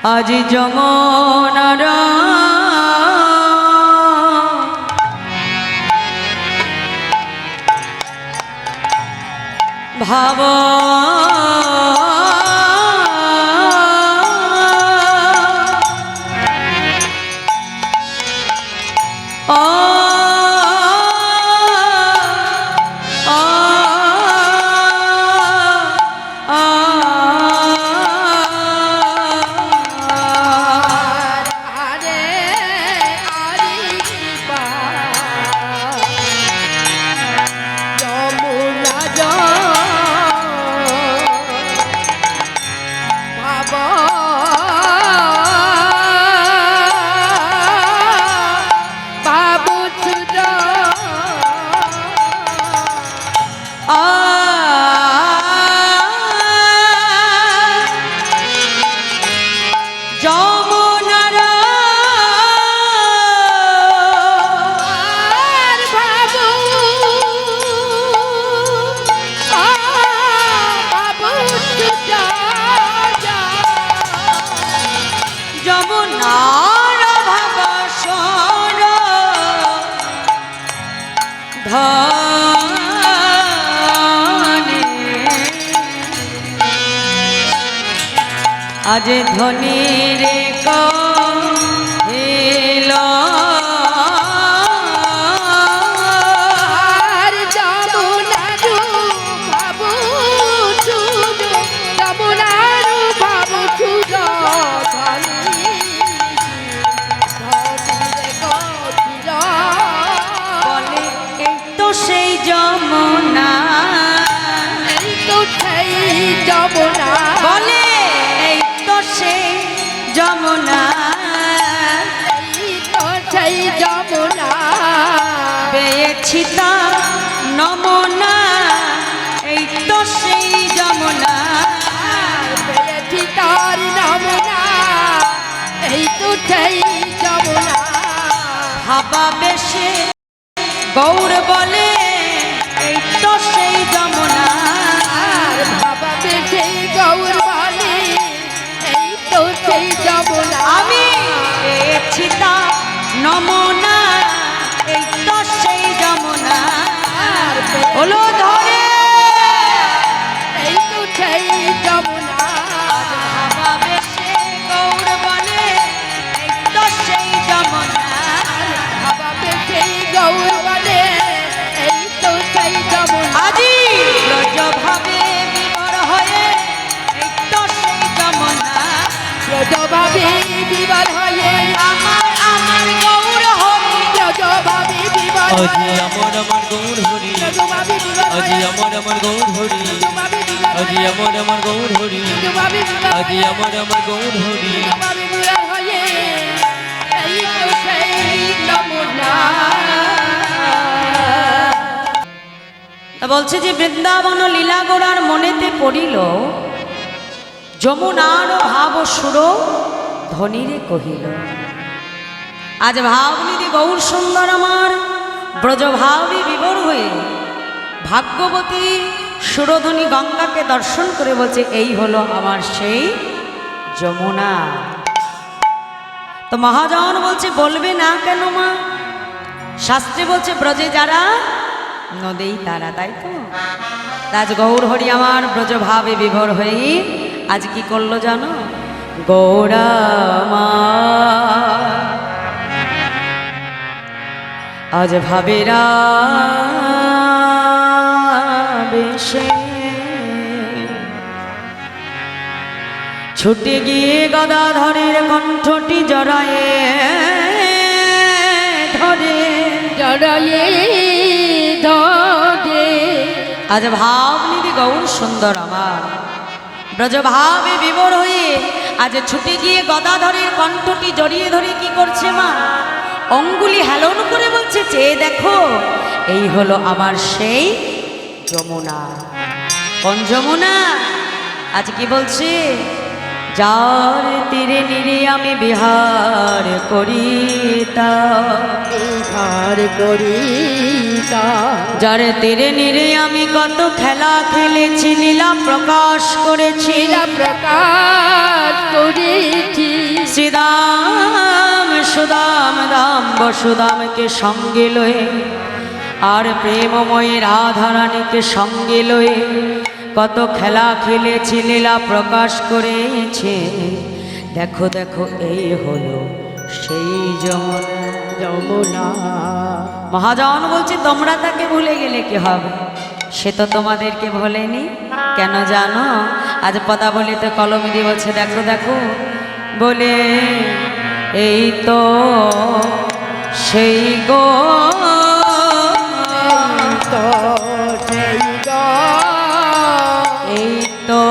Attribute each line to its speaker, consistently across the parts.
Speaker 1: আজ যমুনার ভাব আজ ধনী রে কহিল আর যমুনারু বাবু ছুজ যমুনারু বাবু ছুজ ধনী রে কহিল বলে এই তো সেই যমুনা এই তো সেই যমুনা বলে সেই যমুনা সেই যমুনা পেয়েছি তার নমুনা এই তো সেই যমুনা পেয়েছি তার নমুনা এই তো সেই যমুনা ভাবা বেশে গৌর বলে এই তো সেই যমুনা ভাবা বেশে গৌর বলে সেই যমুনা আমি পেয়েছি তা নমুনা এই তো সেই যমুনা হলো ধরে এই তো সেই যমুনা ভাবা বেশে গৌর বলে এই তো সেই যমুনা ভাবা বেশে গৌর বলে এই তো সেই যমুনা আজি ব্রজভাবে বিবর হয়ে এই তো সেই যমুনা ব্রজভাবে বিবর হয়ে আমার আমার গৌর হরি ব্রজভাবে বিবর
Speaker 2: আজি আমার আমার গৌর হরি আজি আমার আমার গৌর হরি আজি আমার আমার গৌর হরি আজি আমার আমার গৌর হরি
Speaker 1: হয়ে এই তো সেই যমুনা বলছে যে বৃন্দাবন লীলা গোড়ার মনেতে পড়িল যমুনার ভাব সুর ধনীরে কহিল আজ ভাবনিধি গৌর সুন্দর আমার ব্রজভাবে বিবর হয়ে ভাগ্যবতী সুরধ্বনি গঙ্গাকে দর্শন করে বলছে এই হলো আমার সেই যমুনা তো মহাজন বলছে বলবে না কেন মা শাস্ত্রে বলছে ব্রজে যারা নদেই তারা তাই তো রাজ গৌর হরি আমার ব্রজভাবে বিভোর হয়ে আজ কি করলো জানো গৌরা মা আজ ভাবেরা বেশে ছুটে গিয়ে গদাধরের কণ্ঠটি জড়ায়ে ধরে জড়ায়ে ধরে আজ ভাবনিধি গৌর সুন্দর আমার ব্রজভাবে বিবর হয়ে আজ ছুটে গিয়ে গদাধরের কণ্ঠটি জড়িয়ে ধরে কি করছে মা অঙ্গুলি হেলন করে বলছে চেয়ে দেখো এই হলো আমার সেই যমুনা কোন যমুনা আজ কি বলছে যার তীরে নিরে আমি বিহার করিতা যার তীরে নিরে আমি কত খেলা খেলেছি লীলা প্রকাশ করেছি
Speaker 3: প্রকাশ করেছি
Speaker 1: বসুদামকে সঙ্গে লয়ে আর প্রেমময়ী রাধারানীকে সঙ্গে লয়ে কত খেলা খেলেছে, লীলা প্রকাশ করেছে। দেখো দেখো এই হলো সেই যমুনা।
Speaker 3: যমুনা
Speaker 1: মহাজন বলছে তোমরা তাকে ভুলে গেলে কি হবে, সে তো তোমাদেরকে ভোলেনি। কেন জানো? আজ পদাবলিতে কলমে দিয়ে বলছে দেখো দেখো বলে এই তো সেই গো,
Speaker 3: তো সেই গো,
Speaker 1: এই তো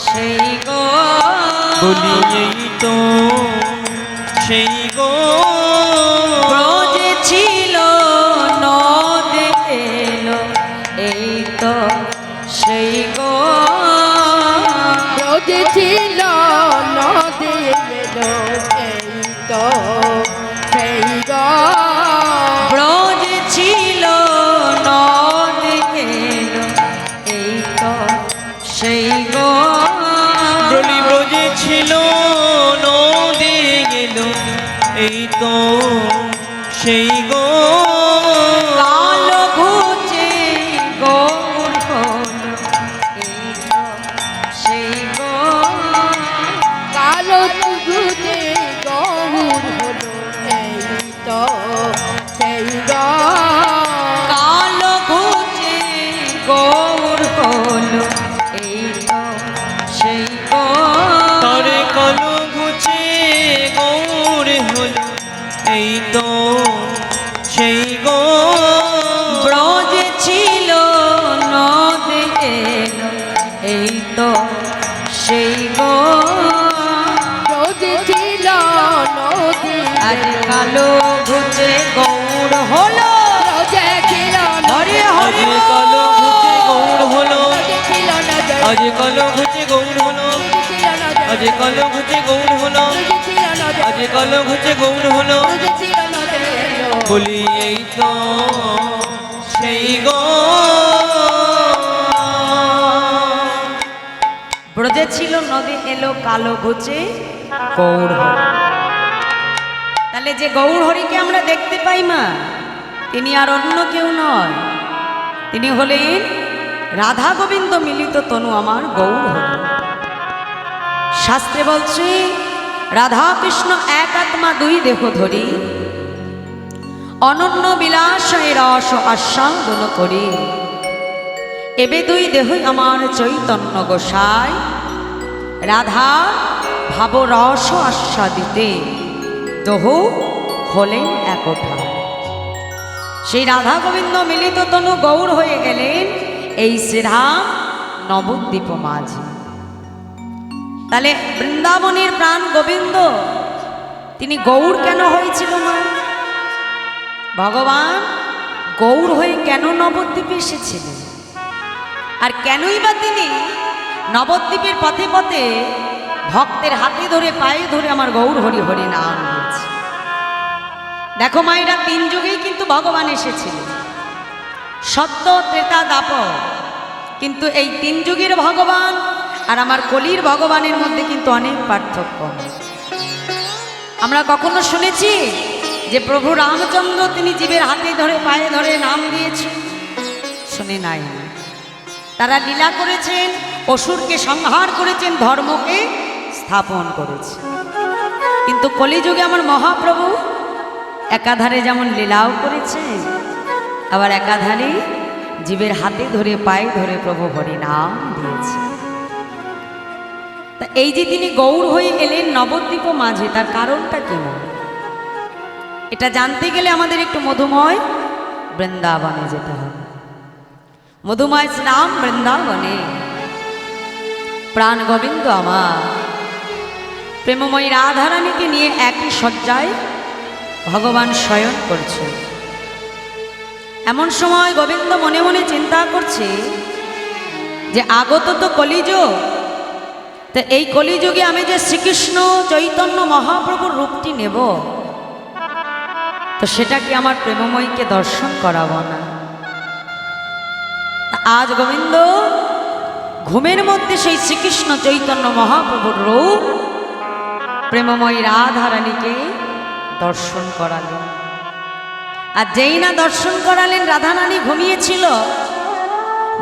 Speaker 1: সেই গো,
Speaker 2: বলি এই তো সেই গো,
Speaker 1: ব্রজে ছিল নদে এলো, এই তো সেই গো,
Speaker 3: ব্রজে ছিল নদী এলো, এই তো সেই গো,
Speaker 1: ব্রজে ছিল নদে এলো, এই তো সেই গো,
Speaker 2: বলি ব্রজে ছিল নদী গেল, এই তো সেই গো,
Speaker 1: কালো ঘুচে গৌর হলো, এই তো সেই গো,
Speaker 3: কালো তুগুতে গৌর হলো, এই তো সেই গো,
Speaker 1: কালো ঘুচে গৌর হলো, এই তো সেই গো,
Speaker 2: তরে কলো ঘুচে গৌর হল, এই তো সেই গো,
Speaker 1: ব্রজে ছিল নদে এলো, এই তো সেই গো,
Speaker 3: ব্রজে ছিল নদী
Speaker 1: আজ কালো ঘুচে গৌর হলো,
Speaker 3: ব্রজে ছিল
Speaker 1: হরে
Speaker 2: আজ
Speaker 1: হরে
Speaker 2: কলো ঘুচে গৌর হলো,
Speaker 3: ব্রজে ছিল নদী,
Speaker 2: আজ কলো ঘুচে গৌর হলো,
Speaker 3: ছিল নদী,
Speaker 2: আজ কলো ঘুচে গৌর হলো,
Speaker 3: ব্রজে ছিল নদী,
Speaker 2: আজ কলো ঘুচে গৌর হলো,
Speaker 3: ব্রজে ছিল নদী এলো,
Speaker 2: বলি এই তো সেই গো,
Speaker 1: ব্রজে ছিল নদী এলো কালো ঘুচে গৌর হলো। তাহলে যে গৌর হরিকে আমরা দেখতে পাই মা, তিনি আর অন্য কেউ নয়, তিনি হলেন রাধা গোবিন্দ মিলিত তনু আমার গৌর হরি। শাস্ত্রে বলছে রাধা কৃষ্ণ এক আত্মা দুই দেহ ধরি, অনন্য বিলাসে রস আস্বাদন করি, এবে দুই দেহই আমার চৈতন্য গোসাই, রাধা ভাব রস আস্বাদিতে দহু হলেন একঠা। সেই রাধা গোবিন্দ মিলিত তনু গৌর হয়ে গেলেন এই শ্রীরাম নবদ্বীপ মাঝি। তাহলে বৃন্দাবনের প্রাণ গোবিন্দ তিনি গৌর কেন হয়েছিল মা? ভগবান গৌর হয়ে কেন নবদ্বীপে এসেছিলেন, আর কেনই বা তিনি নবদ্বীপের পথে পথে ভক্তের হাতে ধরে পায়ে ধরে আমার গৌর হরি হরি নাম দিয়েছে। দেখো মায়েরা, তিন যুগেই কিন্তু ভগবান এসেছিলেন, সত্য ত্রেতা দাপর, কিন্তু এই তিন যুগের ভগবান আর আমার কলির ভগবানের মধ্যে কিন্তু অনেক পার্থক্য। আমরা কখনো শুনেছি যে প্রভু রামচন্দ্র তিনি জীবের হাতে ধরে পায়ে ধরে নাম দিয়েছেন? শুনে নাই। তারা লীলা করেছেন, অসুরকে সংহার করেছেন, ধর্মকে স্থাপন করেছে। কিন্তু কলিযুগে আমার মহাপ্রভু একাধারে যেমন লীলাও করেছে, আবার একাধারে জীবের হাতে ধরে পায়ে ধরে প্রভু হরি নাম দিয়েছে। তা এই যে তিনি গৌর হয়ে এলেন নবদ্বীপ মাঝে, তার কারণটা কেমন? এটা জানতে গেলে আমাদের একটু মধুময় বৃন্দাবনে যেতে হবে। মধুময় শ্রীরাম বৃন্দাবনে প্রাণ গোবিন্দ আমার প্রেমময়ী রাধারানীকে নিয়ে একই শয্যায় ভগবান শয়ন করছে। এমন সময় গোবিন্দ মনে মনে চিন্তা করছে যে আগত তো কলিযুগ, তো এই কলিযুগে আমি যে শ্রীকৃষ্ণ চৈতন্য মহাপ্রভুর রূপটি নেব, তো সেটা কি আমার প্রেমময়ীকে দর্শন করাবো না? আজ গোবিন্দ ঘুমের মধ্যে সেই শ্রীকৃষ্ণ চৈতন্য মহাপ্রভুর রূপ প্রেমময়ী রাধারানীকে দর্শন করালেন। আর যেই না দর্শন করালেন, রাধারানী ঘুমিয়েছিল,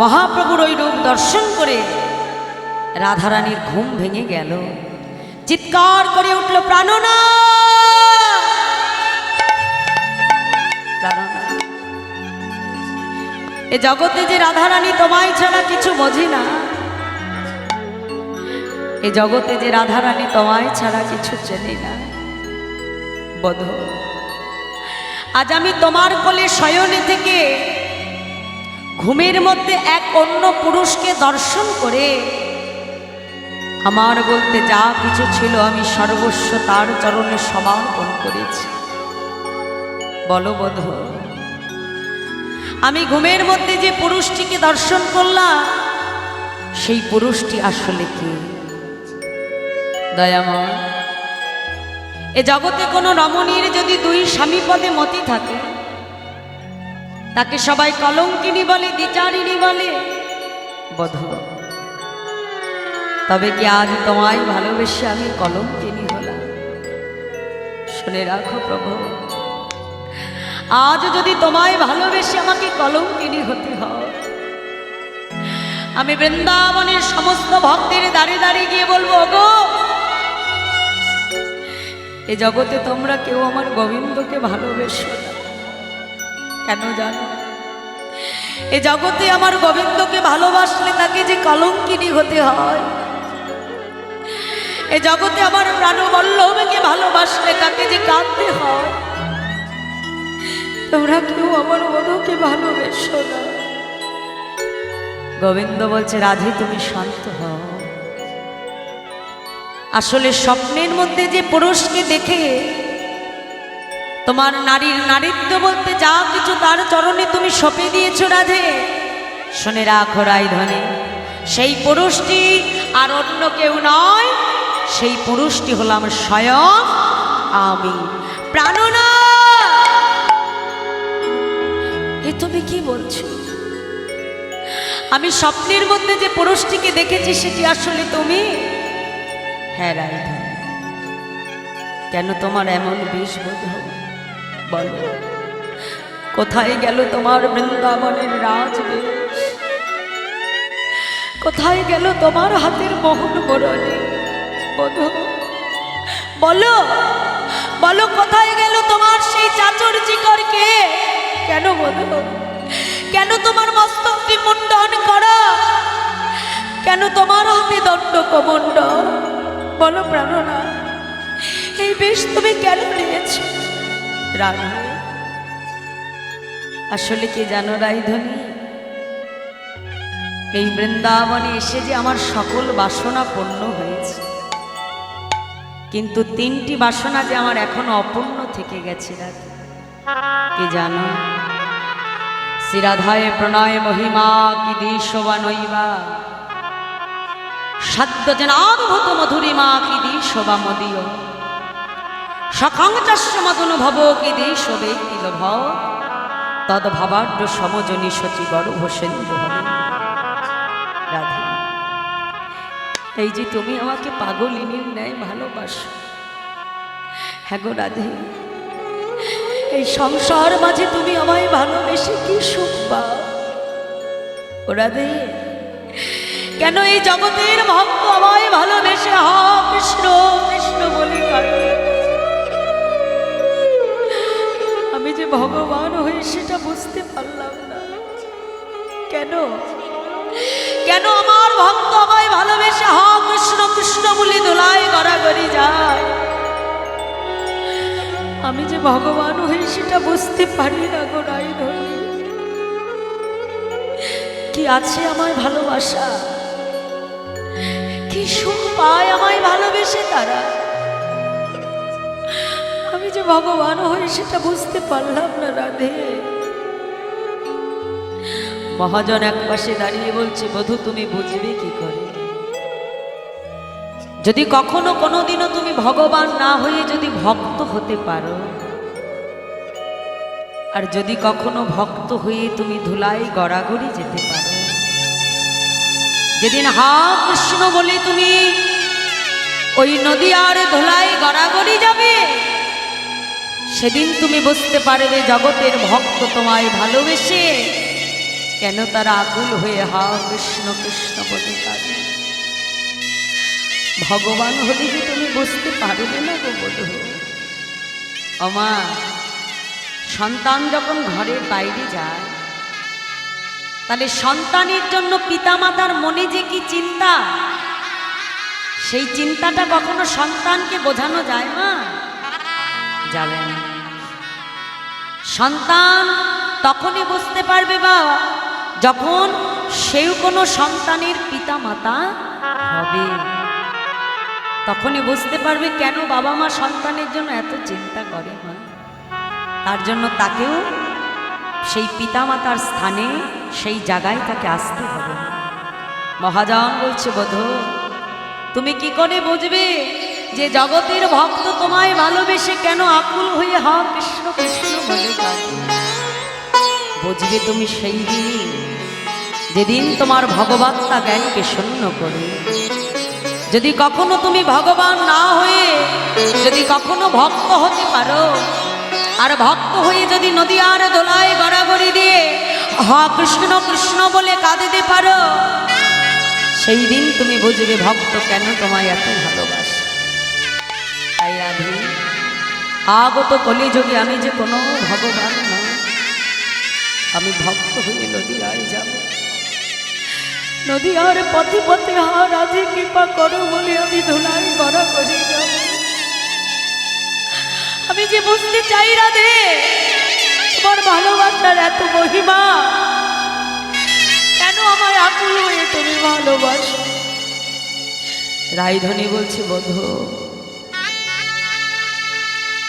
Speaker 1: মহাপ্রভুর ওই রূপ দর্শন করে রাধারানীর ঘুম ভেঙে গেল। চিৎকার করে উঠল, প্রাণনাথ, প্রাণনাথ। এ জগতে যে রাধারানী তোমায় ছাড়া কিছু বোঝে না, এ জগতে যে রাধারানী তোমায় ছাড়া কিছু চেনে না, বোধ আজ আমি তোমার কোলে শয়নে থেকে ঘুমের মধ্যে এক অন্য পুরুষকে দর্শন করে আমার বলতে যা কিছু ছিল আমি সর্বস্ব তার চরণে সমর্পণ করেছি। বলো বোধ, আমি ঘুমের মধ্যে যে পুরুষটিকে দর্শন করলাম, সেই পুরুষটি আসলে কি? দয়াময়, এ জগতে কোনো রমণীর যদি দুই স্বামী পদে মতি থাকে, তাকে সবাই কলঙ্কিনী বলে, দ্বিচারিণী বলে, বধূ। তবে কি আজ তোমায় ভালোবেসে আমি কলঙ্কিনী হলাম? শুনে রাখো প্রভু, আজ যদি তোমায় ভালোবেসে আমাকে কলঙ্কিনী হতে হয়, আমি বৃন্দাবনের সমস্ত ভক্তের দাঁড়িয়ে দাঁড়িয়ে গিয়ে বলবো, গো এ জগতে তোমরা কেউ আমার গোবিন্দকে ভালোবেসো না। কেন জানো? এ জগতে আমার গোবিন্দকে ভালোবাসলে তাকে যে কলঙ্কিনী হতে হয়, এ জগতে আমার প্রাণবল্লভকে ভালোবাসলে তাকে যে কাঁদতে হয়। তোমরা কেউ আমার বধূকে ভালোবেসো না। গোবিন্দ বলছে, রাধে তুমি শান্ত হও। আসলে স্বপ্নের মধ্যে যে পুরুষকে দেখে তোমার নারীর নারীত্ব বলতে যা কিছু তার চরণে তুমি সঁপে দিয়েছো রাধে, শুনে রাখো রায়ধনী, সেই পুরুষটি আর অন্য কেউ নয়, সেই পুরুষটি হলাম স্বয়ং আমি, প্রাণনাথ। এ তুমি কি বলছো? আমি স্বপ্নের মধ্যে যে পুরুষটিকে দেখেছি সেটি আসলে তুমি? হ্যাঁ রায়ধনী। কেন তোমার এমন বেশ বোধ? বলো, কোথায় গেল তোমার বৃন্দাবনের রাজবেশ? কোথায় গেল তোমার হাতের মোহন বরণী? বলো, বলো, বলো, কোথায় গেল তোমার সেই চাচর চিকর কে? কেন বলো, কেন তোমার মস্তকটি মুন্ডন করা? কেন তোমার হাতে দণ্ড কমণ্ডল? বলো প্রাণনাথ, এই বেশ তুমি কেন নিয়েছো? রাধে, আসলে কি জানো রায়ধনী, এই বৃন্দাবনে এসে যে আমার সকল বাসনা পূর্ণ হয়েছে, কিন্তু তিনটি বাসনা যে আমার এখনো অপূর্ণ থেকে গেছে। রাধে, কি জানো? শ্রীরাধায় প্রণয় মহিমা কি দিশবা নৈবা, সাধ্য জনাদ্ভুত মধুরিমা কি দিশবা মদীয়, সখাংচস্য মদনুভব কি দিশবে তিলভ, তদ্ভাবাঢ্য সমজনী শচী গর্ভ সেন্দু হবে। রাধে, এই যে তুমি আমাকে পাগলিনীর ন্যায় ভালোবাসো, হ্যাঁ গো রাধে, এই সংসার মাঝে তুমি আমায় ভালোবেসে কি সুখ পাও? ও রাধে, কেন এই জগতের ভক্ত আমায় ভালোবেসে হ কৃষ্ণ কৃষ্ণ বলে কাঁদে? আমি যে ভগবান হয়ে সেটা বুঝতে পারলাম না। কেন? কেন আমার ভক্ত আমায় ভালোবেসে হ কৃষ্ণ কৃষ্ণ বলে দোলায় গড়াগড়ি যায়? আমি যে ভগবান হয়ে সেটা বুঝতে পারি না গো রায়ধনী। কি আছে আমায় ভালোবাসা, কি সুখ পায় আমায় ভালোবেসে তারা? আমি যে ভগবান হয়ে সেটা বুঝতে পারলাম না রাধে। মহাজন এক পাশে দাঁড়িয়ে বলছে, বধূ তুমি বুঝবে কি করে? যদি কখনো কোনোদিনও তুমি ভগবান না হয়ে যদি ভক্ত হতে পারো, আর যদি কখনো ভক্ত হয়ে তুমি ধুলায় গড়াগড়ি যেতে পারো, যেদিন হা কৃষ্ণ বলে তুমি ওই নদী আর ধুলায় গড়াগড়ি যাবে, সেদিন তুমি বুঝতে পারবে জগতের ভক্ত তোমায় ভালোবেসে কেন তারা আকুল হয়ে হা কৃষ্ণ কৃষ্ণ বলে কাঁদে। ভগবান হলে কি তুমি বুঝতে পারবে না গো বধূ? অমা, সন্তান যখন ঘরের বাইরে যায় তাহলে সন্তানের জন্য পিতামাতার মনে যে কি চিন্তা, সেই চিন্তাটা কখনো সন্তানকে বোঝানো যায় না, যাবে না। সন্তান তখনই বুঝতে পারবে বাবা যখন সেও কোনো সন্তানের পিতামাতা হবে, তখনই বুঝতে পারবে কেন বাবা মা সন্তানের জন্য এত চিন্তা করে। মা তার জন্য তাকেও সেই পিতামাতার স্থানে সেই জায়গায় তাকে আসতে হবে। মহাজন বলছে বধূ, তুমি কি করে বুঝবে যে জগতের ভক্ত তোমায় ভালোবেসে কেন আকুল হয়ে হা কৃষ্ণ কৃষ্ণ বলে কাঁদে? বুঝবে তুমি সেই দিন যেদিন তোমার ভগবত্তা জ্ঞানকে শূন্য করে। যদি কখনো তুমি ভগবান না হয়ে যদি কখনো ভক্ত হতে পারো, আর ভক্ত হয়ে যদি নদী আর দোলায় গড়াগড়ি দিয়ে হা কৃষ্ণ কৃষ্ণ বলে কাঁদিতে পারো, সেই দিন তুমি বুঝবে ভক্ত কেন তোমায় এত ভালোবাসে। তাই রাধে, আগত কলিযুগে আমি যে কোনো ভগবান না, আমি ভক্ত হয়ে নদীয়ায় যাব। নদীয়ার পথে পথে হা রাধে কৃপা করো বলে আমি ধুলাই গড়া করে যাব। আমি যে বুঝতে চাই রাধে তোমার ভালোবাসার এত মহিমা, কেন আমায় আকুল হয়ে তুমি ভালোবাসো। রায়ধনী বলছে বধূ,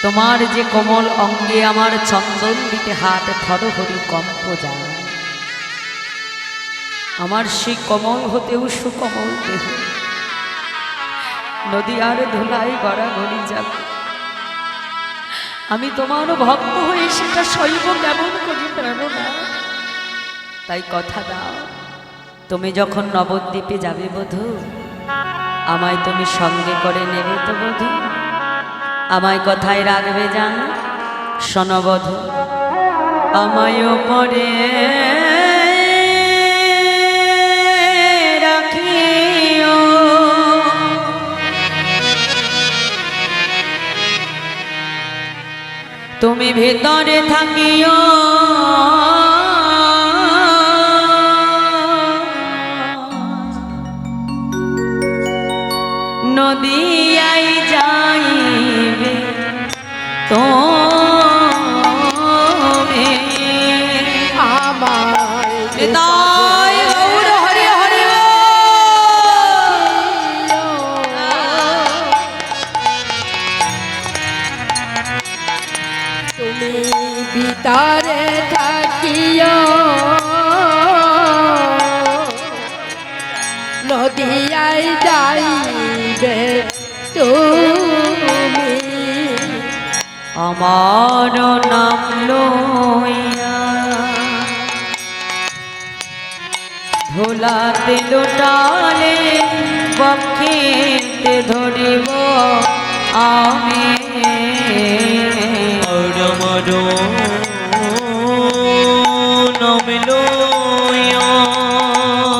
Speaker 1: তোমার যে কোমল অঙ্গে আমার চন্দন দিতে হাত থরহরি কম্প যায়, আমার সেই কমল হতেও সুকমল দেহ নদী আর ধুলাই গড়াগড়ি যাবে। আমি তোমার ভক্ত হয়ে সেটা সইব কেমন করি প্রেরণা। তাই কথা দাও, তুমি যখন নবদ্বীপে যাবে বধূ, আমায় তুমি সঙ্গে করে নেবে তো বধূ? আমায় কথায় রাখবে জান, শোনো বধূ, আমায়ও পরে রাখিও, তুমি ভেতরে থাকিও, নদীয়াই যাইবে তো
Speaker 3: আমার
Speaker 1: হৃদয় গৌর হরি হরি।
Speaker 3: তুমি ভিতরে থাকিও, নদিয়ায় যাইবে তুমি।
Speaker 1: আমার নাম লইয়া ধুলাতে লোটালে বক্ষেতে ধরিব আমি।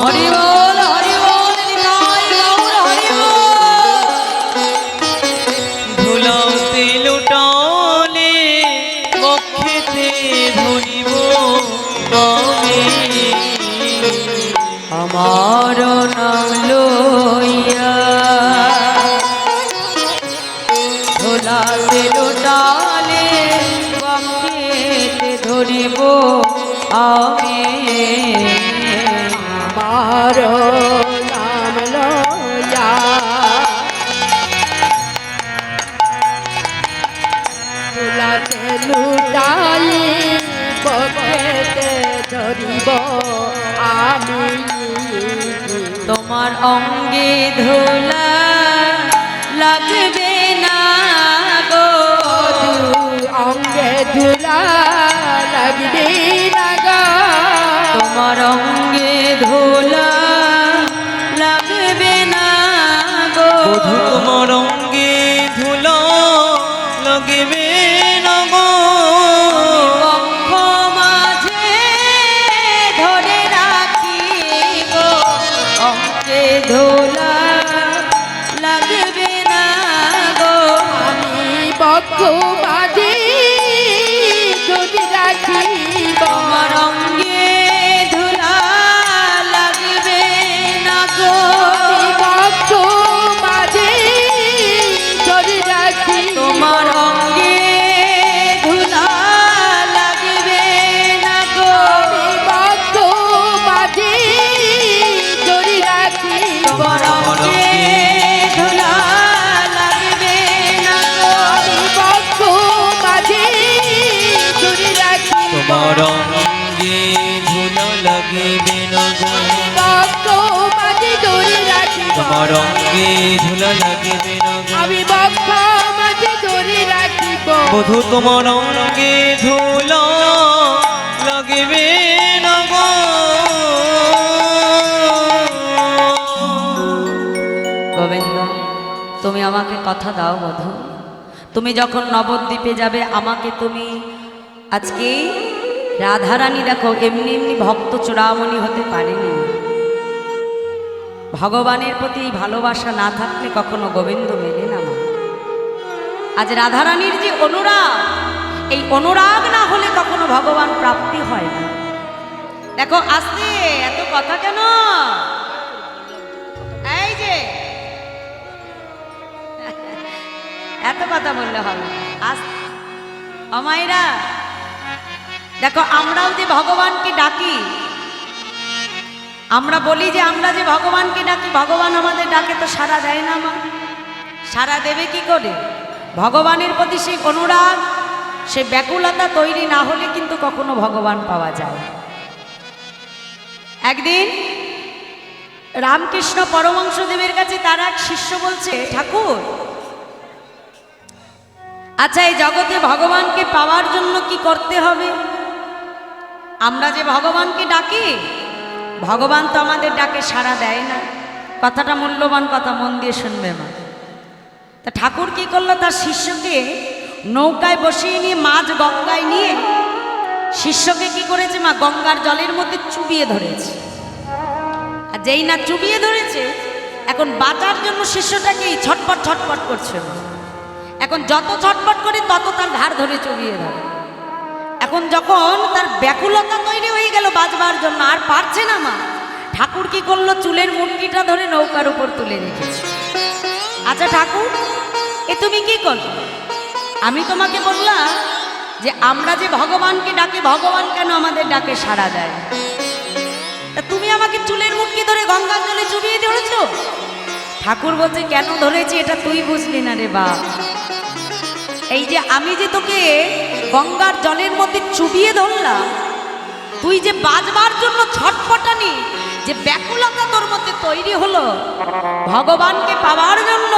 Speaker 1: হরি বল হরি বল, নিতাই গৌর হরি বল।
Speaker 2: ধুলাতে লুটালে বক্ষেতে ধরিব আমি।
Speaker 1: আমার নাম লইয়া ধুলাতে লোটালে বক্ষেতে ধরিব আমি।
Speaker 3: আমার নাম লয়া তুলাতে লুটাই বকেতে ধরিব আমি।
Speaker 1: তোমার অঙ্গে ধুলা লাগবে না গো,
Speaker 3: অঙ্গে ধুলা লাগবে না গো,
Speaker 1: তোমার অঙ্গে ধুলা লাগবে না গো।
Speaker 2: বধূ তোমার অঙ্গে ধুলো লাগবে না গো,
Speaker 3: বক্ষ মাঝে যদি রাখি
Speaker 1: তোমার অঙ্গে ধুলা লাগবে না গো
Speaker 3: বক্ষ মাঝে যদি রাখি
Speaker 1: তোমার অঙ্গে ধুলা লাগবে না গো
Speaker 3: বক্ষ মাঝে যদি রাখি
Speaker 1: তোমার অঙ্গে ধুলা লাগবে না গো
Speaker 3: বক্ষ মাঝে যদি রাখি
Speaker 2: তোমার অঙ্গে ধুলো লাগবে না গো
Speaker 3: বক্ষ মাঝে যদি রাখি
Speaker 2: তোমার অঙ্গে ধুলো লাগবে না গো
Speaker 3: আমি বক্ষ মাঝে যদি রাখিব
Speaker 2: বধূ তোমার অঙ্গে ধুলো লাগবে না গো
Speaker 1: গোবিন্দ তুমি আমাকে কথা দাও বধূ তুমি যখন নবদ্বীপে যাবে আমাকে তুমি আজকে রাধারানী দেখো এমনি এমনি ভক্ত চূড়ামণি হতে পারেনি ভগবানের প্রতি ভালোবাসা না থাকলে কখনো গোবিন্দ মেলে না মা। আজ রাধারানীর যে অনুরাগ এই অনুরাগ না হলে কখনো ভগবান প্রাপ্তি হয় না। দেখো আস্তে এত কথা কেন এই যে এত কথা বললে হবে অমাইরা দেখো আমরাও যে ভগবানকে ডাকি আমরা বলি যে আমরা যে ভগবানকে ডাকি ভগবান আমাদের ডাকে তো সাড়া দেয় না মা। সাড়া দেবে কি করে? ভগবানের প্রতি সেই অনুরাগ সেই ব্যাকুলতা তৈরি না হলে কিন্তু কখনো ভগবান পাওয়া যায়। একদিন রামকৃষ্ণ পরমহংসদেবের কাছে তার এক শিষ্য বলছে, ঠাকুর আচ্ছা এই জগতে ভগবানকে পাওয়ার জন্য কি করতে হবে? আমরা যে ভগবানকে ডাকি ভগবান তো আমাদের ডাকে সাড়া দেয় না। কথাটা মূল্যবান কথা, মন দিয়ে শুনবে মা। তা ঠাকুর কি করলো, তার শিষ্যকে নৌকায় বসিয়ে নিয়ে মাঝ গঙ্গায় নিয়ে শিষ্যকে কি করেছে মা, গঙ্গার জলের মধ্যে চুবিয়ে ধরেছে। আর যেই না চুবিয়ে ধরেছে এখন বাঁচার জন্য শিষ্যটাকেই ছটপট ছটপট করছে। এখন যত ছটপট করে তত তার ঘাড় ধরে চুবিয়ে ধরে। এখন যখন তার ব্যাকুলতা তৈরি হয়ে গেল বাঁচবার জন্য আর পারছে না মা, ঠাকুর কি করলো, চুলের মুটকিটা ধরে নৌকার উপর তুলে রেখেছে। আচ্ছা ঠাকুর এ তুমি কি করলে? আমি তোমাকে বললাম যে আমরা যে ভগবানকে ডাকি ভগবান কেন আমাদের ডাকে সাড়া দেয়? তা তুমি আমাকে চুলের মুটকি ধরে গঙ্গার জলে চুবিয়ে ধরেছ। ঠাকুর বলছে কেন ধরেছি এটা তুই বুঝলি না রে বাপ। এই যে আমি যে তোকে গঙ্গার জলের মধ্যে চুবিয়ে ধরলাম, তুই যে বাজবার জন্য ছটফটানি, যে ব্যাকুলতা তোর মধ্যে তৈরি হলো ভগবানকে পাওয়ার জন্য,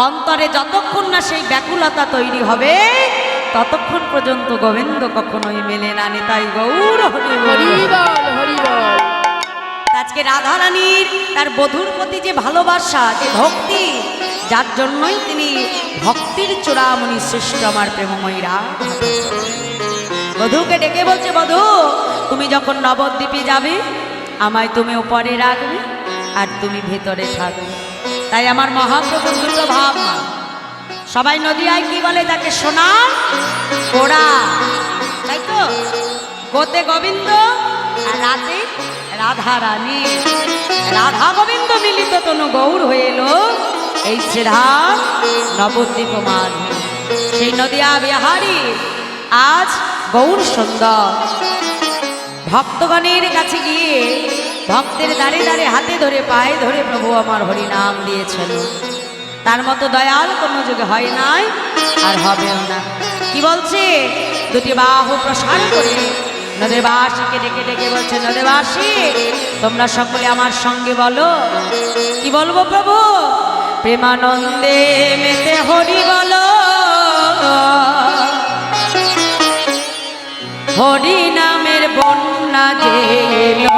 Speaker 1: অন্তরে যতক্ষণ না সেই ব্যাকুলতা তৈরি হবে ততক্ষণ পর্যন্ত গোবিন্দ কখনোই মেলে না। তাই গৌর হরি হরি।
Speaker 3: হরিবল হরিবল।
Speaker 1: আজকে রাধারানীর তার বধূর প্রতি যে ভালোবাসা, যে ভক্তি, যার জন্যই তিনি ভক্তির চূড়ামণি শ্রেষ্ঠ আমার প্রেমময়ী রাধা। বধূকে ডেকে বলছে, বধূ তুমি যখন নবদ্বীপে যাবে আমায় তুমি উপরে রাখবে আর তুমি ভেতরে থাকবে। তাই আমার মহাপ্রভুর দুটো ভাব মা। সবাই নদিয়ায় কি বলে তাকে, সোনার গোড়া, তাই তো? গোতে গোবিন্দ আর রাতে রাধা রানী। রাধা গোবিন্দ মিলিত তনু গৌর হয়ে এলো এই শ্রীধা নবদ্বীপ মান। সেই নদিয়া বিহারী আজ গৌর সুন্দর ভক্তগণের কাছে গিয়ে ভক্তের দাঁড়ে দাঁড়ে হাতে ধরে পায়ে ধরে প্রভু আমার হরি নাম দিয়েছিল। তার মতো দয়াল কোনো যুগে হয় নাই আর হবেও না। কি বলছে, দুটি বাহু প্রসার করে নদেবাসীকে ডেকে ডেকে বলছে, নদেবাসী তোমরা সকলে আমার সঙ্গে বলো। কি বলবো প্রভু? প্রেমানন্দে মেতে হরি বলো, হরি নামের বন্যা যে এলো।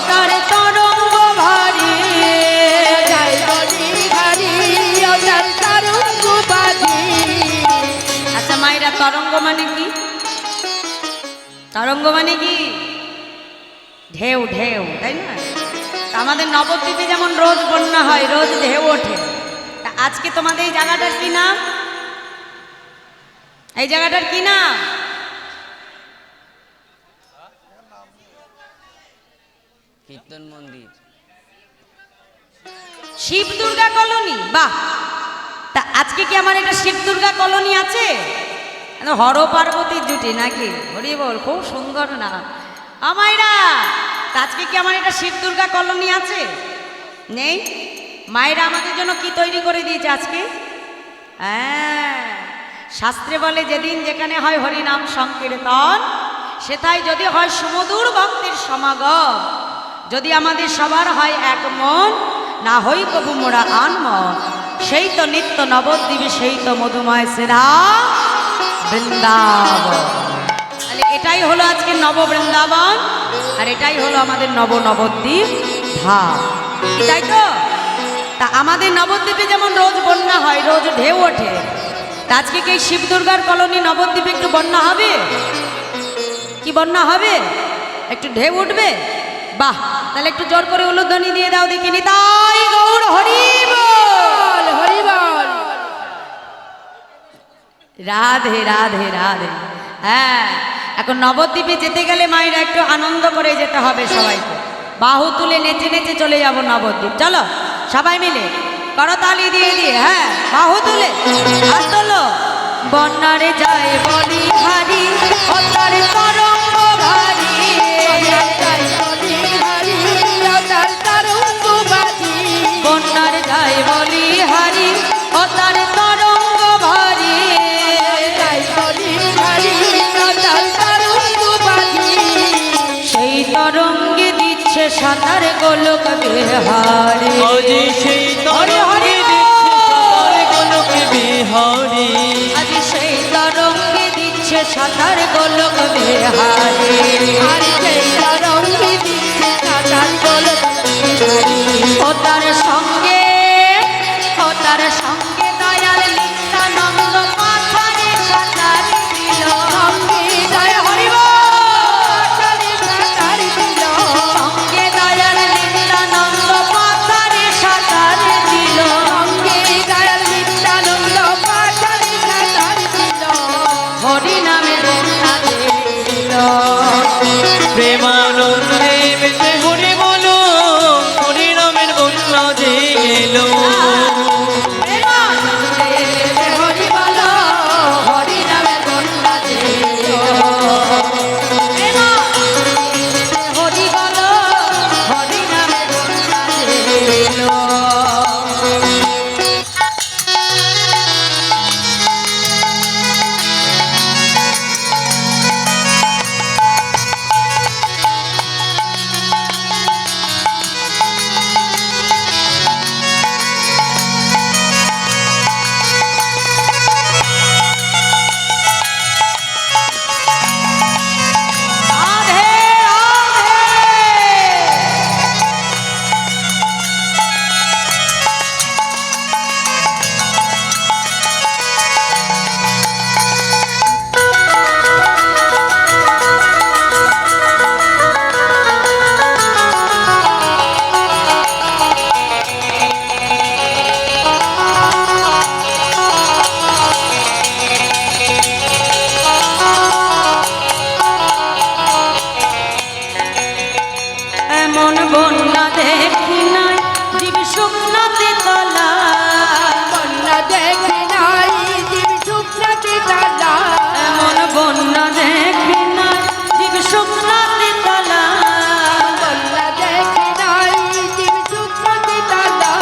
Speaker 1: তার তরঙ্গ ভারী।
Speaker 3: যায় বলি হারি ও তার তরঙ্গ বাজি।
Speaker 1: আচ্ছা মায়েরা, তরঙ্গ মানে কি? তরঙ্গ মানে কি? ঢেউ, ঢেউ, তাই না? তা আমাদের নবদ্বীপে যেমন রোজ বন্যা হয়, রোজ ঢেউ ওঠে, তা আজকে তোমাদের এই জায়গাটার কি নাম? এই জায়গাটার কি নাম?
Speaker 2: কীর্তন মন্দির।
Speaker 1: শিব দুর্গা কলোনি। বাহ! তা আজকে কি আমার একটা শিব দুর্গা কলোনি আছে? হর পার্বতীর জুটি নাকি? হরি বল, খুব সুন্দর না আমায়রা। তা আজকে কি আমার একটা শিব দুর্গা কলোনি আছে? নেই? মায়েরা আমাদের জন্য কি তৈরি করে দিয়েছে আজকে? হ্যাঁ, শাস্ত্রে বলে যেদিন যেখানে হয় হরিনাম সংকীর্তন, সেটাই যদি হয় সুমধুর ভক্তির সমাগম, যদি আমাদের সবার হয় এক মন, না হই কবু মোরা আনমন, সেই তো নিত্য নবদ্বীপে, সেই তো মধুময় সেরা বৃন্দাবন। তাহলে এটাই হলো আজকে নব বৃন্দাবন, আর এটাই হলো আমাদের নব নবদ্বীপ ধাম, তাই তো? তা আমাদের নবদ্বীপে যেমন রোজ বন্যা হয়, রোজ ঢেউ ওঠে, তা আজকে কি শিব দুর্গার কলোনি নবদ্বীপে একটু বন্যা হবে? কি বন্যা হবে? একটু ঢেউ উঠবে? বাহ! তাহলে একটু জোর করে উলুধ্বনি দিয়ে দাও দেখিনি। তাই গৌর হরি বল,
Speaker 3: হরি বল।
Speaker 1: রাধে রাধে রাধে। হ্যাঁ, এখন নবদ্বীপে যেতে গেলে মায়েরা একটু আনন্দ করে যেতে হবে সবাইকে। বাহু তুলে নেচে নেচে চলে যাব নবদ্বীপ। চলো সবাই মিলে করতালি দিয়ে দিয়ে, হ্যাঁ, বাহু তুলে হাত তোলো। বন্যারে যায় বলি হারি ও তার তরঙ্গ ভারী।
Speaker 3: যায় বলি হারি ও তার তরঙ্গ বাজি।
Speaker 1: বন্যার যায় বলি হারি ও তার তরঙ্গ ভারী।
Speaker 3: যায় বলি হারি ও তার তরঙ্গ বাজি।
Speaker 1: সেই তরঙ্গে দিচ্ছে সাঁতার গোলক বিহারে।
Speaker 2: আজি সেই
Speaker 1: হরি হরি
Speaker 2: তরঙ্গে দিচ্ছে সাঁতার গোলক বিহারে।
Speaker 1: আজি সেই তরঙ্গে দিচ্ছে সাঁতার গোলক বিহারে।
Speaker 3: আর সেই তরঙ্গে দিচ্ছে সাঁতার গোলক বিহারি।
Speaker 1: ও তার সঙ্গে, ও তার সঙ্গে দয়াল নিত্যানন্দ পাথারে সাঁতার দিল।
Speaker 3: সঙ্গে
Speaker 1: জয় হরি বল।
Speaker 3: পাথারে সাঁতার দিল।
Speaker 1: সঙ্গে দয়াল নিত্যানন্দ পাথারে সাঁতার দিল।
Speaker 3: সঙ্গে দয়াল নিত্যানন্দ পাথারে সাঁতার দিল।
Speaker 1: হরি নামে বন্যা দিল।
Speaker 2: প্রেমানন্দে মেতে হরি বলো, হরি নামের বন্যা যে এলো।
Speaker 1: প্রেমানন্দে হরি বল, হরি নামে বন্যা দিল। প্রেমানন্দে হরি বল, হরি নামে বন্যা দিল। রাধে রাধে। এমন বন্যা দেখি নাই জীব শুকনাতে তলা।
Speaker 3: বন্যা দেখে নাই জীব শুকনাতে তালা।
Speaker 1: এমন বন্যা দেখি নাই জীব শুকনাতে তলা।
Speaker 3: বন্যা দেখে নাই জীব শুকনাতে তালা।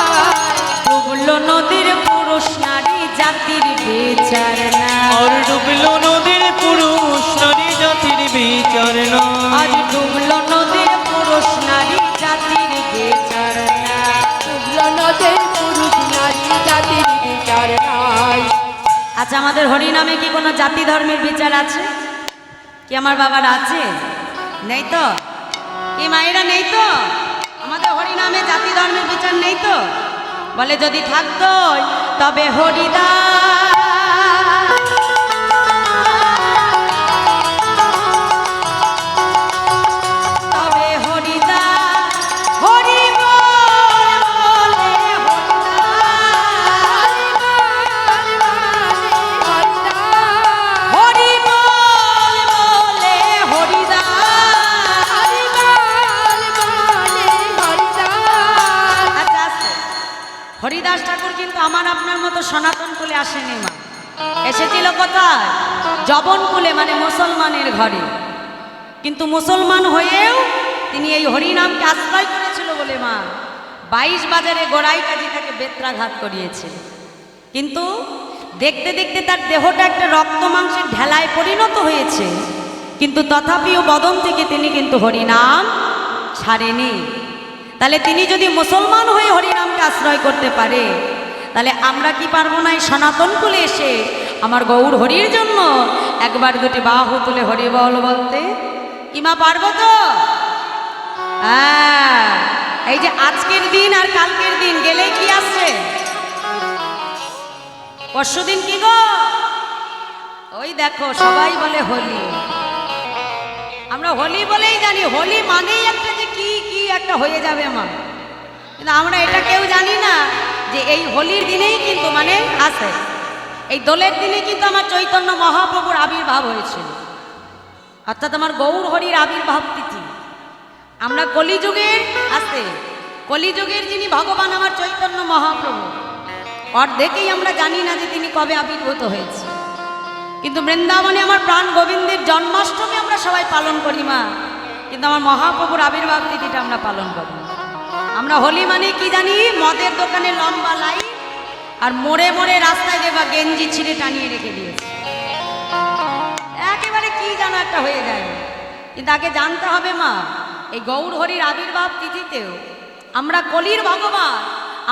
Speaker 1: ডুবলো নদীর পুরুষ নারী জাতির বিচার না।
Speaker 2: আর ডুবলো নদীর পুরুষ নারী জাতির বিচার না।
Speaker 1: আজ ডুবলো নদীর পুরুষ নারী জাতির বিচার না।
Speaker 3: ডুবলো নদের পুরুষ নারী জাতির বিচার নাই।
Speaker 1: আচ্ছা, আমাদের হরিনামে কি কোনো জাতি ধর্মের বিচার আছে? কি আমার বাবার আছে? নেই তো? এই মায়েরা নেই তো? আমাদের হরিনামে জাতি ধর্মের বিচার নেই তো? বলে যদি থাকতো তবে হরিদাস, তবে হরিদাস, হরি বল বলে হরিদাস, হরি বল বলে হরিদাস। আচ্ছা আচ্ছা, হরিদাস ঠাকুর কিন্তু আমার আপনার মতো সনাতন কুলে আসেনি মা, এসেছিল কোথায়? জবন কুলে, মানে মুসলমানের ঘরে। কিন্তু মুসলমান হয়েও তিনি এই হরিনামকে আশ্রয় করেছিল বলে মা 22 বাজারে গোড়াই কাজী তাকে বেত্রাঘাত করিয়েছিল। কিন্তু দেখতে দেখতে তার দেহটা একটা রক্ত মাংসের ঢেলায় পরিণত হয়েছে, কিন্তু তথাপিও বদন থেকে তিনি কিন্তু হরিনাম ছাড়েনি। তাহলে তিনি যদি মুসলমান হয়ে হরিনামকে আশ্রয় করতে পারে, তাহলে আমরা কি পারবো না এই সনাতন কুলে এসে আমার গৌর হরির জন্য একবার দুটি বাহু তুলে হরি বল বলতে? ইমা পারবো তো? হ্যাঁ, এই যে আজকের দিন আর কালকের দিন গেলে কি আসছে? পরশুদিন কি গো? ওই দেখো সবাই বলে হোলি। আমরা হোলি বলেই জানি, হোলি মানেই একটা যে কি কি একটা হয়ে যাবে মা, কিন্তু আমরা এটা কেউ জানি না যে এই হোলির দিনেই কিন্তু মানে আছে, এই দোলের দিনে কিন্তু আমার চৈতন্য মহাপ্রভুর আবির্ভাব হয়েছিল, অর্থাৎ আমার গৌর হরির আবির্ভাব তিথি। আমরা কলিযুগের আছে, কলিযুগের যিনি ভগবান আমার চৈতন্য মহাপ্রভু, অর্ধেকেই আমরা জানি না যে তিনি কবে আবির্ভূত হয়েছে। কিন্তু বৃন্দাবনে আমার প্রাণ গোবিন্দের জন্মাষ্টমী আমরা সবাই পালন করি মা, কিন্তু আমার মহাপ্রভুর আবির্ভাব তিথিটা আমরা পালন করি। আমরা হোলি মানে কি জানি? মদের দোকানে লম্বা লাইন আর মোড়ে মোড়ে রাস্তায় দেবা গেঞ্জি ছিঁড়ে টানিয়ে রেখে দিয়েছে, একেবারে কি যেন একটা হয়ে যায়। কিন্তু আগে জানতে হবে মা, এই গৌর হরির আবির্ভাব তিথিতেও আমরা কলির ভগবান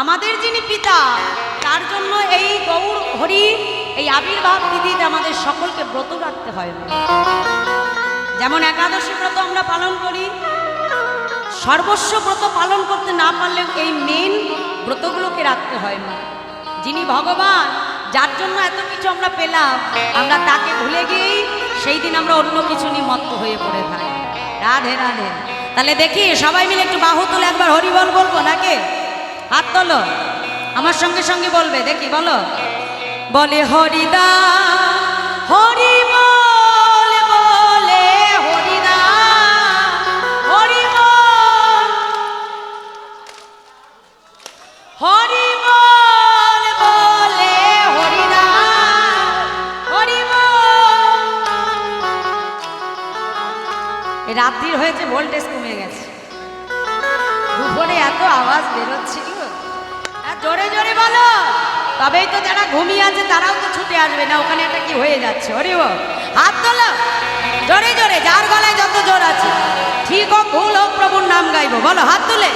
Speaker 1: আমাদের যিনি পিতা, তার জন্য এই গৌর হরির এই আবির্ভাব তিথিতে আমাদের সকলকে ব্রত রাখতে হয়। যেমন একাদশী ব্রত আমরা পালন করি, সর্বস্ব ব্রত পালন করতে না পারলেও এই মেন ব্রতগুলোকে রাখতে হয় না। যিনি ভগবান, যার জন্য এত কিছু আমরা পেলাম, আমরা তাকে ভুলে গিয়েই সেই দিন আমরা অন্য কিছু নিয়ে মত্ত হয়ে পড়ে থাকি। রাধে রাধে। তাহলে দেখি সবাই মিলে একটু বাহু তুলে একবার হরিবল বলবো নাকি? হাত তোলো, আমার সঙ্গে সঙ্গে বলবে, দেখি বলো। বলে হরিদা হরি বল বলে হরিদা, হরি বল, হরি বল বলে হরিদা, হরি বল। এই রাত্রির হয়েছে, ভোল্টেজ কমে গেছে, দুপুরে এত আওয়াজ বেরোচ্ছিল, জোরে জোরে বলো, তবেই তো যারা ঘুমিয়ে আছে তারাও তো ছুটে আসবে না, ওখানে একটা কি হয়ে যাচ্ছে। হরি বল, হাত তোলো জোরে জোরে, যার গলায় যত জোর আছে, ঠিক হোক ভুল হোক প্রভুর নাম গাইবো, বলো হাত তুলে।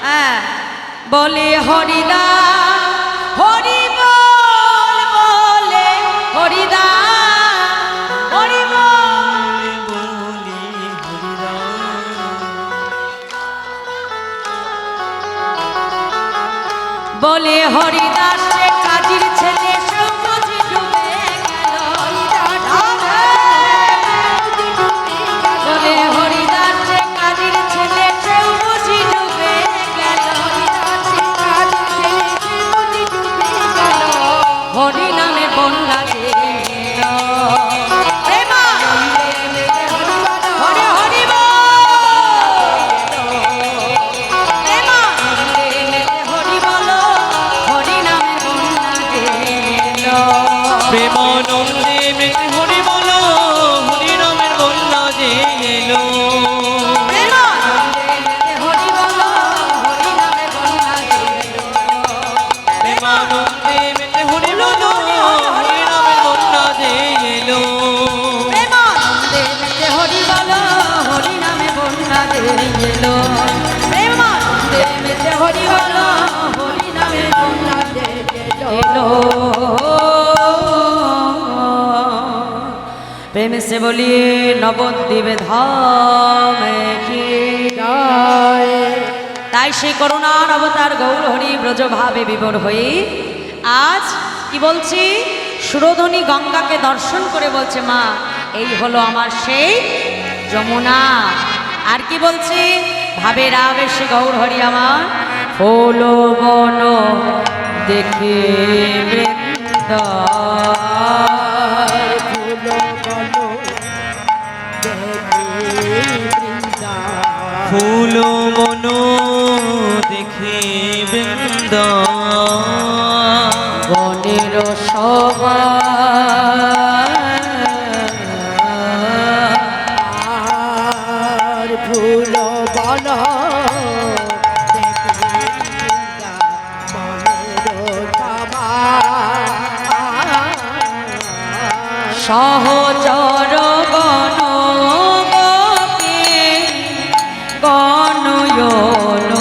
Speaker 1: হ্যাঁ, বলে হরিদা হরি বল বলে হরিদা, হরি বল বলে হরিদাস সে কাজীর ছেলে, সেও বুঝি ডুবে গেল। বলে হরিদাস সে কাজীর ছেলে, সেও বুঝি ডুবে গেল। হরি নামে বন্যা গেল। হরে হরি বল,
Speaker 2: প্রেমানন্দে মেতে হরি বলো, হরি নামের বন্যা যে এলো। প্রেমানন্দে মেতে হরি বলো, হরি নামের বন্যা যে এলো।
Speaker 1: প্রেমানন্দে মেতে হরি বলো, হরি নামে বন্যা যে এলো। প্রেমানন্দে মেতে হরি বলো, হরি নামে বন্যা যে এলো। प्रेम से बोलिए नवद्वीप धाम की।
Speaker 3: যায়।
Speaker 1: তাই সেই করুণার অবতার গৌর হরি ব্রজভাবে বিভোর হয়ে আজ কি বলছি, সুরধনী গঙ্গাকে দর্শন করে বলছে, মা এই হলো আমার সেই যমুনা। আর কি বলছি, ভাবের আবেশে গৌর হরি আমার ফুল বন দেখে বৃন্দ,
Speaker 2: ফুল বন দেখে বৃন্দ,
Speaker 1: বনের শোভা
Speaker 3: আর ফুল বন
Speaker 1: সহচর গণ গোপে গণয়ন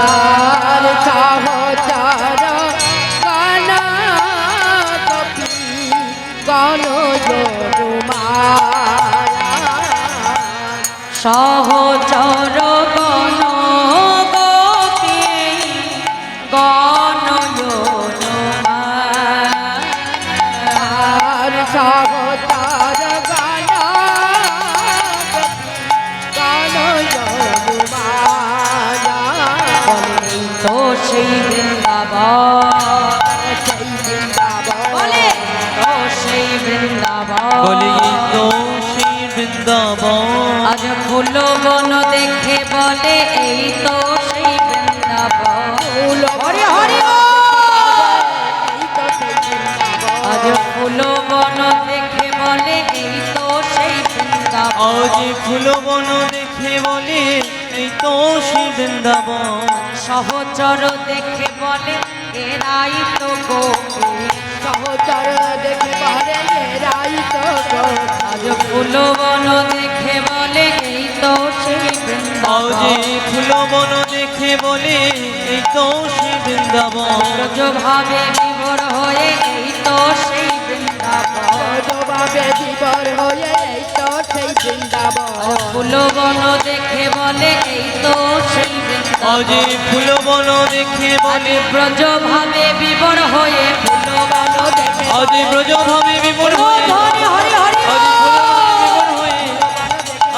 Speaker 3: আর সহচর গণ কপি গণ
Speaker 1: সহচর গণ গোপে গণয়ন
Speaker 3: আর সহচর গণ গণ
Speaker 1: বলে তো সেই বৃন্দাবন,
Speaker 3: সেই বৃন্দাবন
Speaker 1: বলে তো সেই বৃন্দাবন,
Speaker 2: বলি তো সেই বৃন্দাবন,
Speaker 1: আজ ফুল বন দেখে বলে এই তো সেই বৃন্দাবন। হরি হরি আজ ফুল বন দেখে বলে এই তো সেই বৃন্দাবন।
Speaker 2: আজ ফুল বন দেখে বলে এই তো সেই বৃন্দাবন,
Speaker 1: সহচর দেখে বলে এরাই তো গোপী।
Speaker 3: সহচর দেখে বলে এরাই তো
Speaker 1: আজ ফুল বন দেখে বলে এই তো সেই
Speaker 2: আজ
Speaker 1: বৃন্দাবন।
Speaker 2: ফুল বন দেখে বলে এই তো সেই বৃন্দাবন,
Speaker 1: ব্রজভাবে বিভোর হয়ে এই তো সেই বৃন্দাবন।
Speaker 3: ভাবে বিবর হয়ে এই তো সেই বৃন্দাবন
Speaker 1: ফুল বন দেখে বলে এই তো সেই
Speaker 2: আজ
Speaker 1: বৃন্দাবন।
Speaker 2: ফুল বন দেখে বলে,
Speaker 1: ব্রজভাবে বিভোর হয়ে ফুল বন দেখে
Speaker 2: আজ ব্রজভাবে বিমূঢ় হয়ে,
Speaker 1: হরি হরি হরি
Speaker 2: আজ ফুলভাবে বিমূঢ় হয়ে,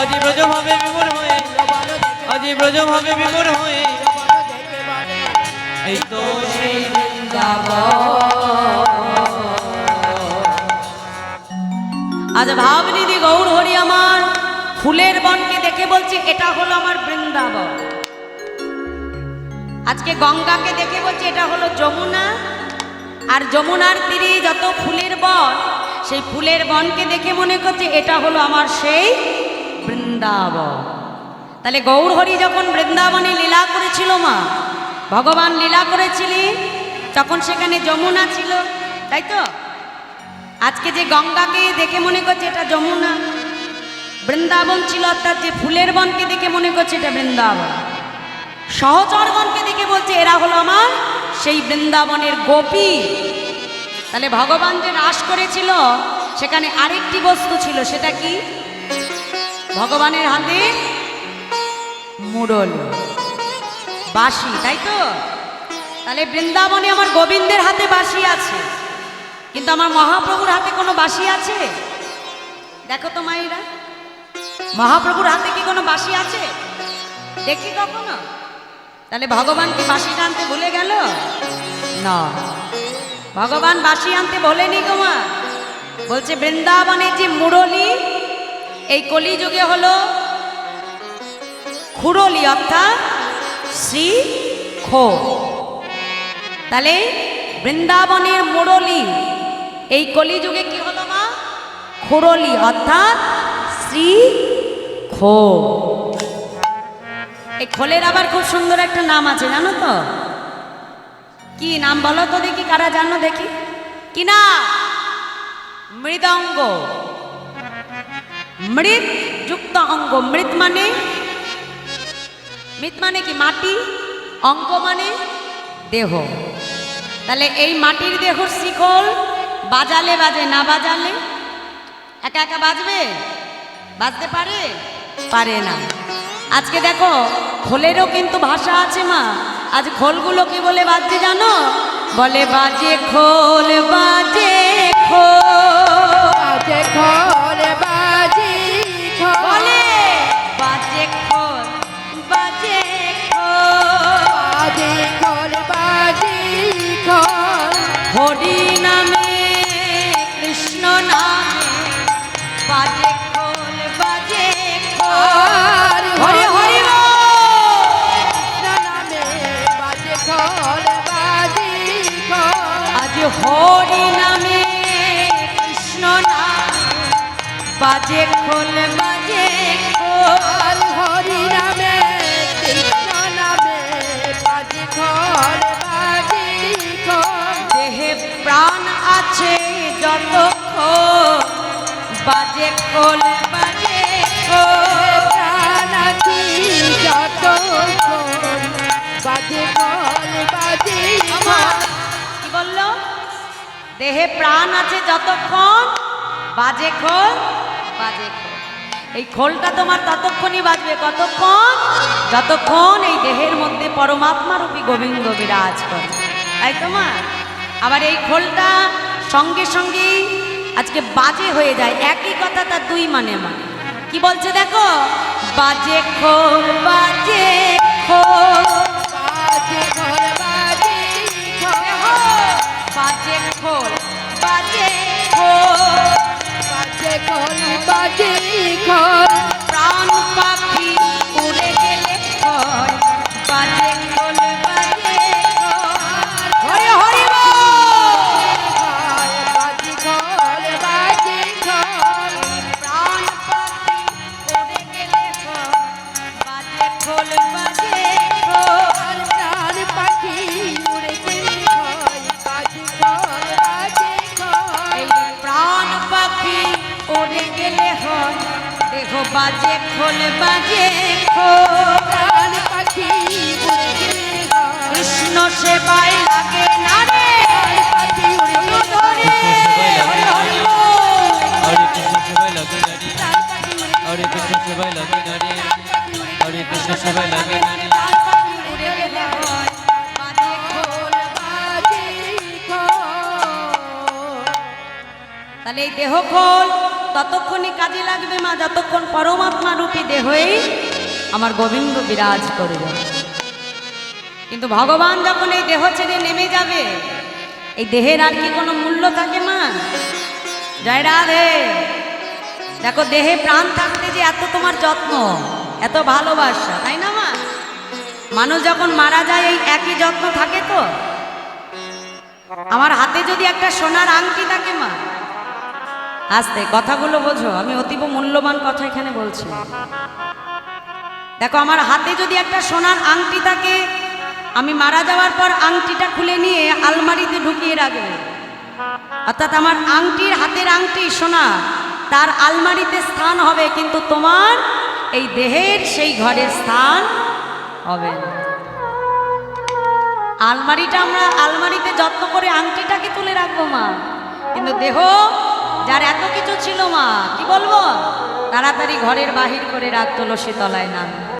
Speaker 2: আজ ব্রজভাবে বিমূঢ় হয়ে, আজ ব্রজভাবে বিমূঢ় হয়ে এই তো সেই
Speaker 1: আজ ভাবনিধি গৌর হরি আমার ফুলের বনকে দেখে বলছে এটা হলো আমার বৃন্দাবন। আজকে গঙ্গাকে দেখে বলছে এটা হলো যমুনা, আর যমুনার তীরে যত ফুলের বন, সেই ফুলের বনকে দেখে মনে করছে এটা হলো আমার সেই বৃন্দাবন। তাহলে গৌর হরি যখন বৃন্দাবনে লীলা করেছিল, মা ভগবান লীলা করেছিলেন, তখন সেখানে যমুনা ছিল, তাই তো? আজকে যে গঙ্গাকে দেখে মনে করছে এটা যমুনা, বৃন্দাবন ছিল, অর্থাৎ যে ফুলের বনকে দেখে মনে করছে এটা বৃন্দাবন। সহচরগণকে দেখে বলছে এরা হলো আমার সেই বৃন্দাবনের গোপী। তাহলে ভগবান যে রাস করেছিল সেখানে আরেকটি বস্তু ছিল, সেটা কি? ভগবানের হাতে মুরলী, বাঁশি, তাই তো? তাহলে বৃন্দাবনে আমার গোবিন্দের হাতে বাঁশি আছে, কিন্তু আমার মহাপ্রভুর হাতে কোনো বাঁশি আছে? দেখো তো মায়েরা, মহাপ্রভুর হাতে কি কোনো বাঁশি আছে? দেখি কখনো? তাহলে ভগবান কি বাঁশি আনতে ভুলে গেল? না, ভগবান বাঁশি আনতে বলেনি গো মা। বলছে বৃন্দাবনের যে মুরলী, এই কলিযুগে হলো খুরলি, অর্থাৎ শ্রী খো। তাহলে বৃন্দাবনের মুরলী এই কলিযুগে কি হলো মা? খুরলি, অর্থাৎ শ্রী খো। এই খোলের আবার খুব সুন্দর একটা নাম আছে, জানো তো? কি নাম বলো তো দেখি, কারা জানো দেখি? কি না? মৃদঙ্গ। মৃৎ যুক্ত অঙ্গ। মৃৎ মানে, মৃৎ মানে কি? মাটি। অঙ্গ মানে দেহ। তাহলে এই মাটির দেহর শিকল বাজালে বাজে, না বাজালে একা একা বাজবে? বাজতে পারে? পারে না। আজকে দেখো খোলেরও কিন্তু ভাষা আছে মা। আজ খোলগুলো কি বলে বাজছে জানো? বলে বাজে খোল বাজে খোল,
Speaker 3: বাজে খোল বাজি খোল,
Speaker 1: বলে বাজে খোল বাজে খোল,
Speaker 3: বাজে খোল বাজি খোল,
Speaker 1: হরি নামে কৃষ্ণ নামে বাজে খোল বাজে খোল, হরি হরি বল।
Speaker 3: কৃষ্ণ নামে বাজে খোল বাজি খোল,
Speaker 1: আজ হরি নামে কৃষ্ণ নামে বাজে খোল বাজে খোল,
Speaker 3: হরি নামে কৃষ্ণ নামে বাজে খোল বাজি খোল,
Speaker 1: দেহে প্রাণ আছে যতক্ষণ বাজে খোল বাজে খোল।
Speaker 3: প্রাণ আছি যতক্ষণ বাজে খোল বাজি
Speaker 1: আমার
Speaker 3: খোল,
Speaker 1: কি বললো? দেহে প্রাণ আছে যতক্ষণ বাজে খোল বাজে খোল। এই খোলটা তোমার ততক্ষণই বাজবে কতক্ষণ? যতক্ষণ এই দেহের মধ্যে পরমাত্মা রূপী গোবিন্দ বিরাজ করে, তাই তো মা? আবার এই খোলটা সঙ্গে সঙ্গেই আজকে বাজে হয়ে যায়। একই কথা তার দুই মানে মা। কি বলছে দেখো? বাজে খোল বাজে খোল,
Speaker 3: বাজে খোল বাজি খোল,
Speaker 1: বাজে খোল বাজে খোল,
Speaker 3: বাজে খোল বাজি খোল,
Speaker 1: প্রাণ পাখি উড়ে গেলে খোল বাজে খোল বাজে খোল, হরি হরি বল।
Speaker 3: বাজি খোল বাজি খোল,
Speaker 1: প্রাণ পাখি উড়ে গেলে খোল বাজে খোল বাজে খোল,
Speaker 3: প্রাণ পাখি উড়ে গেলে খোল বাজি খোল বাজি খোল,
Speaker 1: এই প্রাণ পাখি উড়ে গেলে হয় দেখো বাজে খোল বাজে খোল।
Speaker 3: প্রাণ পাখি উড়ে গেলে খোল,
Speaker 1: কৃষ্ণ সেবায় লাগে না রে
Speaker 3: পাখি উড়ে গেলে
Speaker 1: ধরে, হরি হরি বল।
Speaker 2: হরে কৃষ্ণ সেবায় লাগে নারী,
Speaker 3: প্রাণ পাখি উড়ে
Speaker 2: হরে কৃষ্ণ সেবায় লাগে নারী, হরে কৃষ্ণ সেবায় লাগে নারী।
Speaker 1: প্রাণ পাখি উড়ে গেলে হয় বাজে খোল।
Speaker 3: বাজি খোল,
Speaker 1: তাহলে এই দেহ খোল ততক্ষণই কাজে লাগবে মা যতক্ষণ পরমাত্মা রূপী দেহই আমার গোবিন্দ বিরাজ করবে। কিন্তু ভগবান যখন এই দেহ ছেড়ে নেমে যাবে এই দেহের আর কি কোনো মূল্য থাকে মা? জয় রাধে। দেখো দেহে প্রাণ থাকতে যে এত তোমার যত্ন এত ভালোবাসা, তাই না মা? মানুষ যখন মারা যায় এই একই যত্ন থাকে তো। আমার হাতে যদি একটা সোনার আংটি থাকে মা, আস্তে কথাগুলো বোঝো, আমি অতীব মূল্যবান কথা এখানে বলছি। দেখো আমার হাতে যদি একটা সোনার আংটি থাকে, আমি মারা যাওয়ার পর আংটিটা খুলে নিয়ে আলমারিতে ঢুকিয়ে রাখবে। অর্থাৎ আমার আংটির হাতের আংটি সোনা তার আলমারিতে স্থান হবে, কিন্তু তোমার এই দেহের সেই ঘরের স্থান হবে না। আলমারিটা আমরা আলমারিতে যত্ন করে আংটিটাকে তুলে রাখবো মা, কিন্তু দেহ যার এত কিছু ছিল মা কি বলবো, তাড়াতাড়ি ঘরের বাহির করে রাখ তুলসী তলায় নাম।